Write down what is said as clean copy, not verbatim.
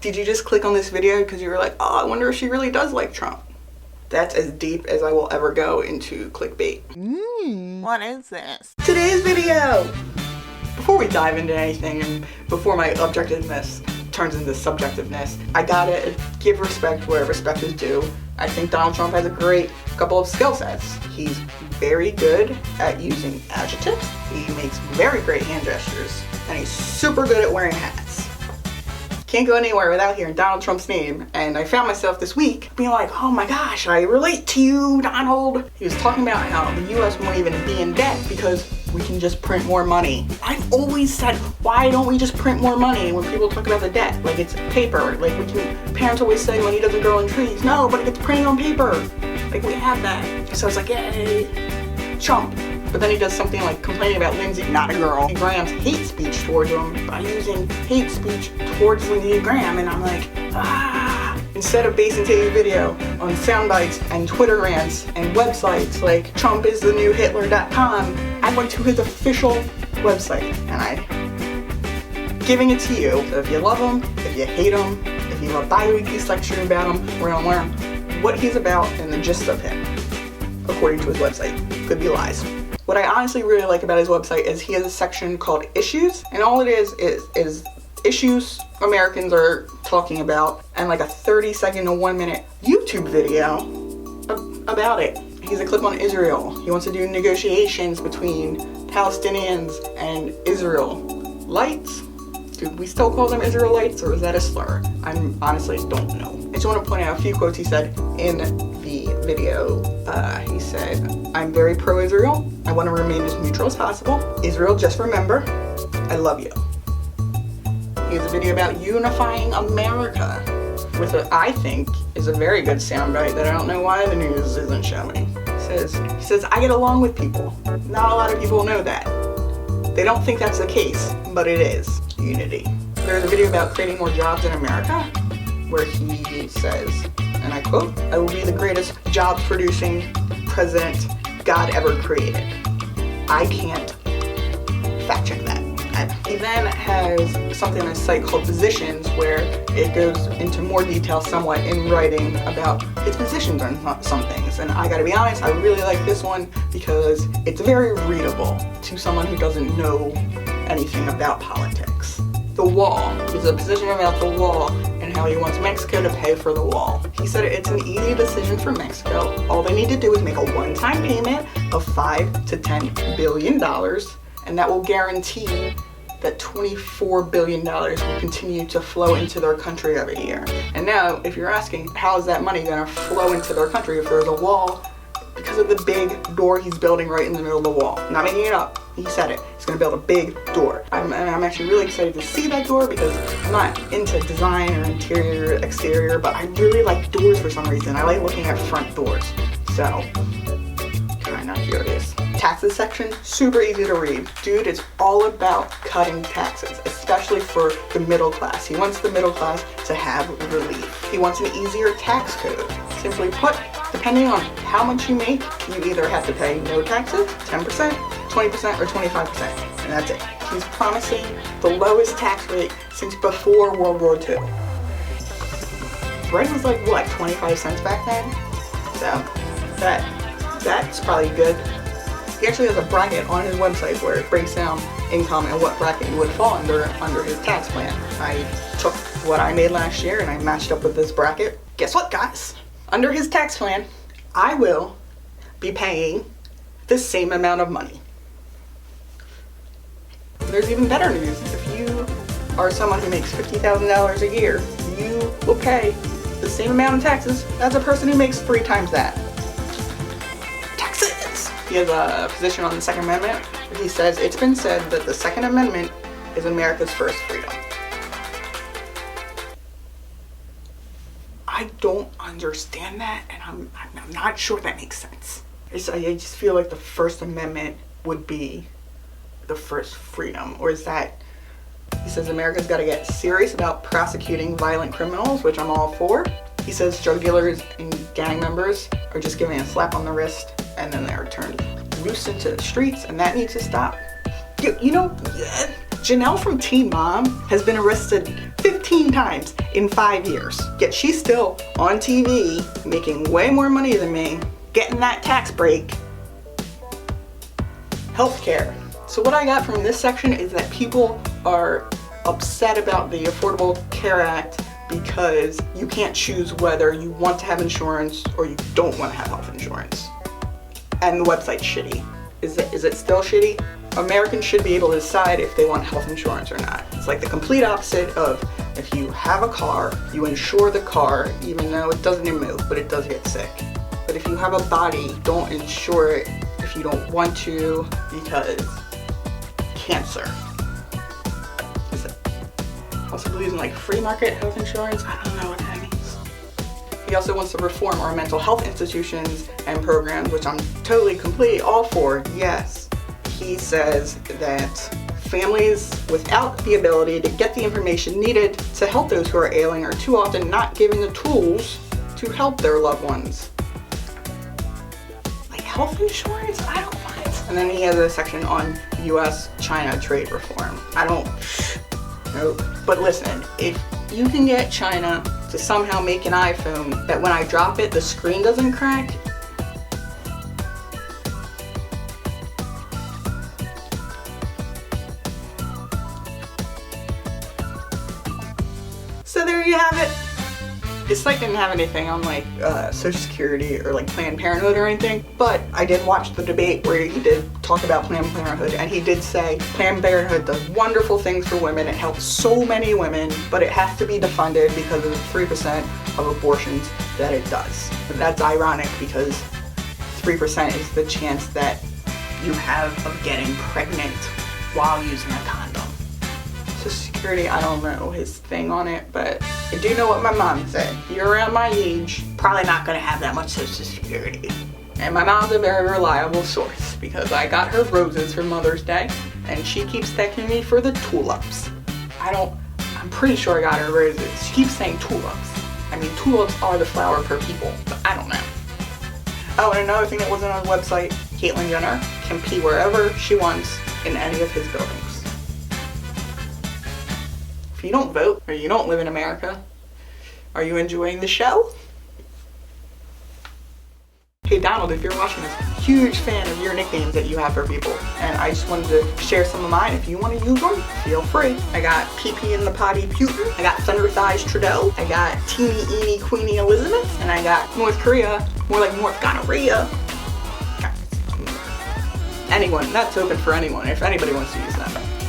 Did you just click on this video because you were like, oh, I wonder if she really does like Trump? That's as deep as I will ever go into clickbait. What is this? Today's video! Before we dive into anything and before my objectiveness turns into subjectiveness, I gotta give respect where respect is due. I think Donald Trump has a great couple of skill sets. He's very good at using adjectives, he makes very great hand gestures, and he's super good at wearing hats. Can't go anywhere without hearing Donald Trump's name, and I found myself this week being like, oh my gosh, I relate to you, Donald. He was talking about how the US won't even be in debt because we can just print more money. I've always said, why don't we just print more money when people talk about the debt? Like it's paper, like parents always say money doesn't grow on trees. No, but it gets printed on paper. Like we have that. So it's like, yay, Trump. But then he does something like complaining about Lindsey, not a girl, Graham's hate speech towards him by using hate speech towards Lindsey Graham, and I'm like, ah. Instead of basing today's video on sound bites and Twitter rants and websites like TrumpisTheNewHitler.com, I went to his official website and I'm giving it to you. So if you love him, if you hate him, if you love bi-weekly lecturing about him, we're gonna learn what he's about and the gist of him, according to his website. Could be lies. What I honestly really like about his website is he has a section called Issues, and all it is issues Americans are talking about, and like a 30-second to 1 minute YouTube video about it. He has a clip on Israel. He wants to do negotiations between Palestinians and Israelites. Do we still call them Israelites, or is that a slur? I honestly don't know. I just want to point out a few quotes he said in the video. He said, I'm very pro-Israel. I want to remain as neutral as possible. Israel, just remember, I love you. He has a video about unifying America with what I think is a very good soundbite that I don't know why the news isn't showing. He says, I get along with people. Not a lot of people know that. They don't think that's the case, but it is. Unity. There's a video about creating more jobs in America where he says, and I quote, I will be the greatest job producing president God ever created. I can't fact check that. He then has something on his site called Positions where it goes into more detail somewhat in writing about his positions on some things. And I gotta be honest, I really like this one because it's very readable to someone who doesn't know anything about politics. The wall. There's a position about the wall and how he wants Mexico to pay for the wall. He said it's an easy decision for Mexico. All they need to do is make a one-time payment of $5 to $10 billion, and that will guarantee that $24 billion will continue to flow into their country every year. And now, if you're asking, how is that money gonna flow into their country if there's a wall? Because of the big door he's building right in the middle of the wall. Not making it up, he said it. He's gonna build a big door. I'm actually really excited to see that door because I'm not into design or interior, exterior, but I really like doors for some reason. I like looking at front doors. So, kinda curious. Taxes section, super easy to read. Dude, it's all about cutting taxes, especially for the middle class. He wants the middle class to have relief. He wants an easier tax code. Simply put, depending on how much you make, you either have to pay no taxes, 10%, 20%, or 25%, and that's it. He's promising the lowest tax rate since before World War II. Bread was like, what, 25 cents back then? So, that's probably good. He actually has a bracket on his website where it breaks down income and what bracket you would fall under his tax plan. I took what I made last year and I matched up with this bracket. Guess what, guys? Under his tax plan, I will be paying the same amount of money. There's even better news. If you are someone who makes $50,000 a year, you will pay the same amount of taxes as a person who makes 3 times that. Taxes! He has a position on the Second Amendment. He says, it's been said that the Second Amendment is America's first freedom. I don't understand that, and I'm not sure that makes sense. I just feel like the First Amendment would be the first freedom, or is that, he says America's got to get serious about prosecuting violent criminals, which I'm all for. He says drug dealers and gang members are just given a slap on the wrist and then they're turned loose into the streets, and that needs to stop. You know, Janelle from Teen Mom has been arrested 15 times in 5 years. Yet she's still on TV, making way more money than me, getting that tax break. Healthcare. So what I got from this section is that people are upset about the Affordable Care Act because you can't choose whether you want to have insurance or you don't want to have health insurance. And the website's shitty. Is it still shitty? Americans should be able to decide if they want health insurance or not. It's like the complete opposite of if you have a car, you insure the car even though it doesn't even move, but it does get sick. But if you have a body, don't insure it if you don't want to because cancer. Is it also believes in like free market health insurance? I don't know what that means. He also wants to reform our mental health institutions and programs, which I'm totally, completely all for, yes. He says that families without the ability to get the information needed to help those who are ailing are too often not given the tools to help their loved ones. Like health insurance? I don't find it. And then he has a section on US-China trade reform. Nope. But listen, if you can get China to somehow make an iPhone that when I drop it, the screen doesn't crack, so there you have it. This site didn't have anything on like Social Security or like Planned Parenthood or anything, but I did watch the debate where he did talk about Planned Parenthood, and he did say Planned Parenthood does wonderful things for women. It helps so many women, but it has to be defunded because of the 3% of abortions that it does. That's ironic because 3% is the chance that you have of getting pregnant while using a condom. Social Security, I don't know his thing on it, but I do know what my mom said. You're around my age, probably not gonna have that much Social Security. And my mom's a very reliable source because I got her roses for Mother's Day and she keeps thanking me for the tulips. I'm pretty sure I got her roses. She keeps saying tulips. I mean, tulips are the flower for people, but I don't know. Oh, and another thing that wasn't on the website, Caitlyn Jenner can pee wherever she wants in any of his buildings. If you don't vote or you don't live in America, are you enjoying the show? Hey Donald, if you're watching this, huge fan of your nicknames that you have for people, and I just wanted to share some of mine. If you want to use them, feel free. I got PP in the Potty Putin, I got Thunder Thighs Trudeau, I got Teeny Eeny Queenie Elizabeth, and I got North Korea, more like North Gonorrhea. Anyone, that's open for anyone, if anybody wants to use